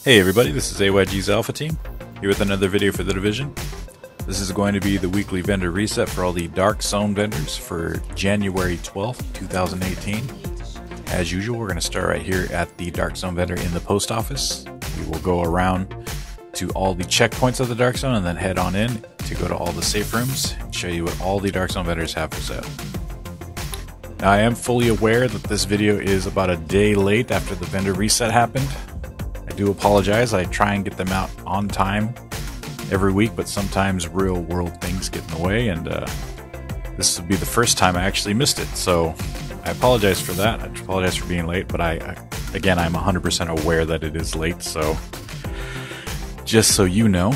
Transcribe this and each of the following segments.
Hey everybody, this is AYG's Alpha Team, here with another video for the Division. This is going to be the weekly vendor reset for all the Dark Zone vendors for January 12th, 2018. As usual, we're going to start right here at the Dark Zone vendor in the post office. We will go around to all the checkpoints of the Dark Zone and then head on in to go to all the safe rooms and show you what all the Dark Zone vendors have for sale. Now, I am fully aware that this video is about a day late after the vendor reset happened. I do apologize. I try and get them out on time every week, but sometimes real world things get in the way, and this would be the first time I actually missed it. So I apologize for that. I apologize for being late, but again, I'm 100% aware that it is late, so just so you know.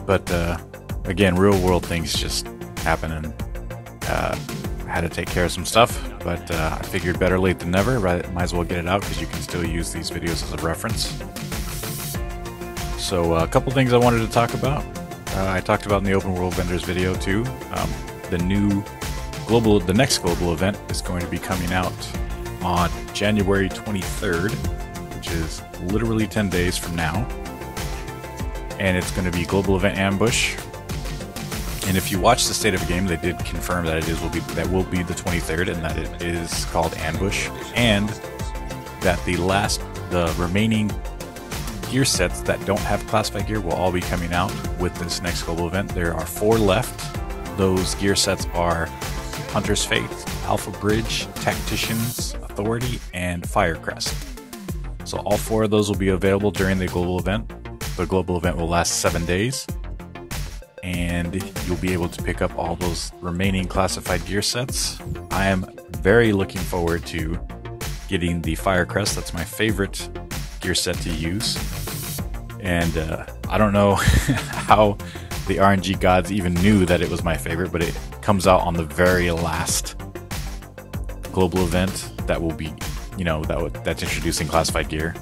But again, real world things just happen, and I had to take care of some stuff, but I figured better late than never. Might as well get it out because you can still use these videos as a reference. So a couple things I wanted to talk about. I talked about in the Open World Vendors video too. The next global event is going to be coming out on January 23rd, which is literally 10 days from now. And it's going to be Global Event Ambush. And if you watch the State of the Game, they did confirm that will be the 23rd, and that it is called Ambush, and that the remaining gear sets that don't have classified gear will all be coming out with this next global event. There are 4 left. Those gear sets are Hunter's Faith, Alpha Bridge, Tactician's Authority, and Firecrest. So all 4 of those will be available during the global event. The global event will last 7 days. And you'll be able to pick up all those remaining classified gear sets. I am very looking forward to getting the Firecrest. That's my favorite gear set to use. And I don't know how the RNG gods even knew that it was my favorite, but it comes out on the very last global event that will be, that's introducing classified gear.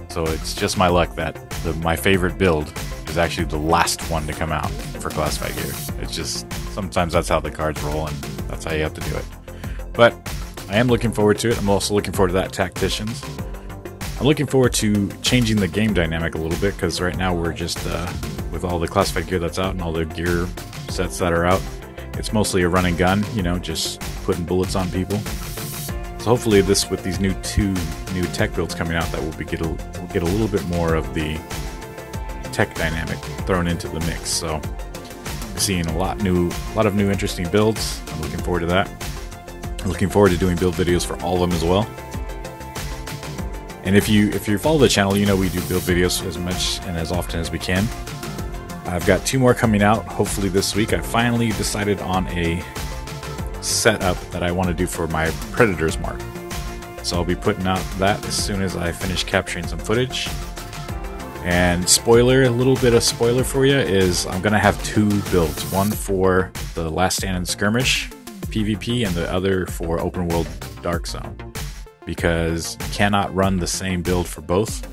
So it's just my luck that my favorite build is actually the last one to come out for classified gear. It's just, sometimes that's how the cards roll, and that's how you have to do it. But I am looking forward to it. I'm also looking forward to that Tacticians. I'm looking forward to changing the game dynamic a little bit, because right now we're just, with all the classified gear that's out and all the gear sets that are out, it's mostly a run and gun, just putting bullets on people. So hopefully with these two new tech builds coming out, that we'll get a little bit more of the tech dynamic thrown into the mix. So seeing a lot of new interesting builds. I'm looking forward to that. I'm looking forward to doing build videos for all of them as well. And if you follow the channel, you know we do build videos as much and as often as we can. I've got 2 more coming out hopefully this week. I finally decided on a setup that I want to do for my Predator's Mark. So I'll be putting out that as soon as I finish capturing some footage. And a little bit of spoiler for you is I'm going to have 2 builds. One for the Last Stand and Skirmish PvP and the other for Open World Dark Zone. Because you cannot run the same build for both.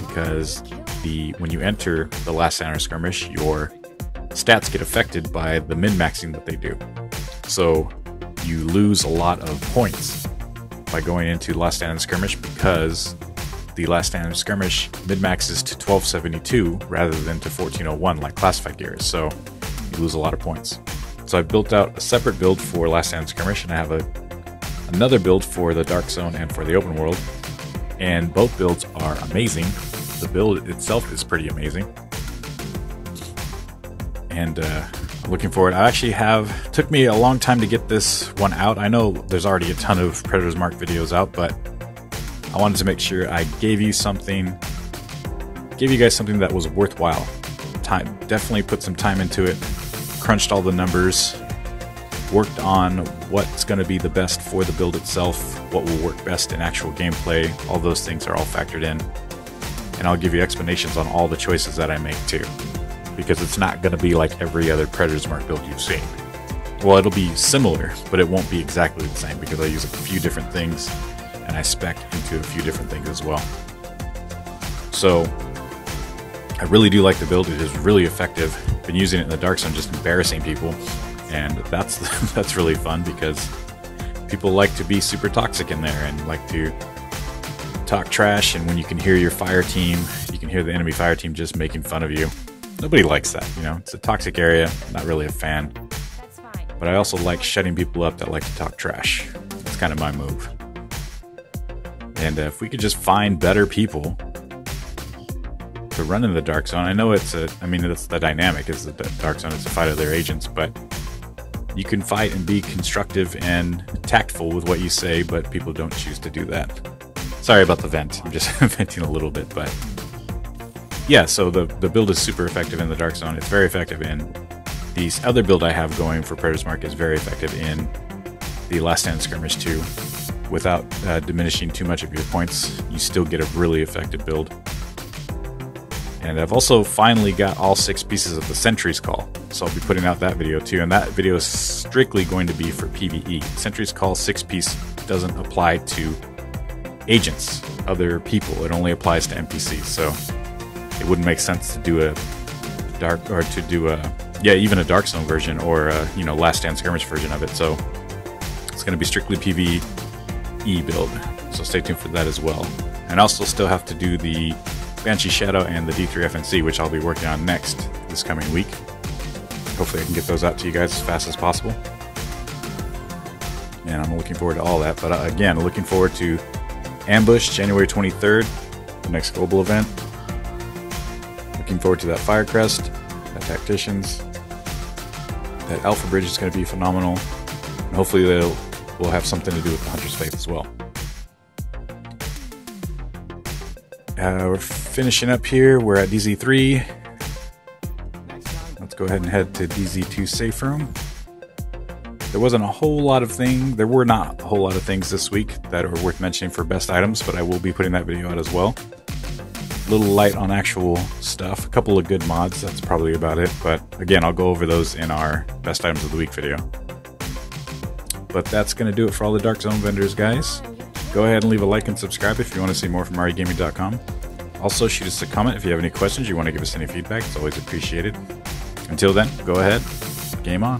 Because when you enter the Last Stand and Skirmish, your stats get affected by the min-maxing that they do. So you lose a lot of points by going into Last Stand and Skirmish, because the Last Stand and Skirmish mid-maxes to 1272 rather than to 1401 like classified gear is, so you lose a lot of points. So I built out a separate build for Last Stand and Skirmish, and I have another build for the Dark Zone and for the Open World, and both builds are amazing. The build itself is pretty amazing, and I'm looking forward. Took me a long time to get this one out. I know there's already a ton of Predator's Mark videos out, but I wanted to make sure I gave you guys something that was worthwhile. Definitely put some time into it, crunched all the numbers, worked on what's going to be the best for the build itself, what will work best in actual gameplay. All those things are all factored in, and I'll give you explanations on all the choices that I make too, because it's not going to be like every other Predator's Mark build you've seen. Well, it'll be similar, but it won't be exactly the same, because I use a few different things and I spec into a few different things as well. So I really do like the build. It is really effective. Been using it in the Dark Zone, just embarrassing people, and that's really fun, because people like to be super toxic in there and like to talk trash, and when you can hear your fire team, you can hear the enemy fire team just making fun of you. Nobody likes that, you know. It's a toxic area. Not really a fan. But I also like shutting people up that like to talk trash. That's kind of my move. And if we could just find better people to run in the Dark Zone. I know it's that's the dynamic, is that the Dark Zone is a fight of their agents, but you can fight and be constructive and tactful with what you say, but people don't choose to do that. Sorry about the vent. I'm just venting a little bit, but yeah, so the build is super effective in the Dark Zone. It's very effective in this other build I have going for Predator's Mark, is very effective in the Last Stand Skirmish too. Without diminishing too much of your points, you still get a really effective build. And I've also finally got all 6 pieces of the Sentry's Call, so I'll be putting out that video too, and that video is strictly going to be for PvE. Sentry's Call 6-piece doesn't apply to agents, other people. It only applies to NPCs, so it wouldn't make sense to do a dark, or to do a, yeah, even a Dark Zone version, or a, you know, Last Stand Skirmish version of it. So it's going to be strictly PvE build, so stay tuned for that as well. And I also still have to do the Banshee Shadow and the D3 FNC, which I'll be working on next this coming week. Hopefully I can get those out to you guys as fast as possible. And I'm looking forward to all that. But again, looking forward to Ambush, January 23rd, the next global event. Looking forward to that Firecrest, that Tacticians. That Alpha Bridge is going to be phenomenal. And hopefully we'll have something to do with the Hunter's Faith as well. We're finishing up here. We're at DZ3. Let's go ahead and head to DZ2 Safe Room. There wasn't a whole lot of things. There were not a whole lot of things this week that are worth mentioning for best items, but I will be putting that video out as well. A little light on actual stuff. A couple of good mods. That's probably about it. But again, I'll go over those in our best items of the week video. But that's going to do it for all the Dark Zone vendors, guys. Go ahead and leave a like and subscribe if you want to see more from REgaming.com. Also, shoot us a comment if you have any questions, you want to give us any feedback. It's always appreciated. Until then, go ahead. Game on.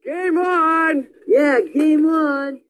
Game on! Yeah, game on!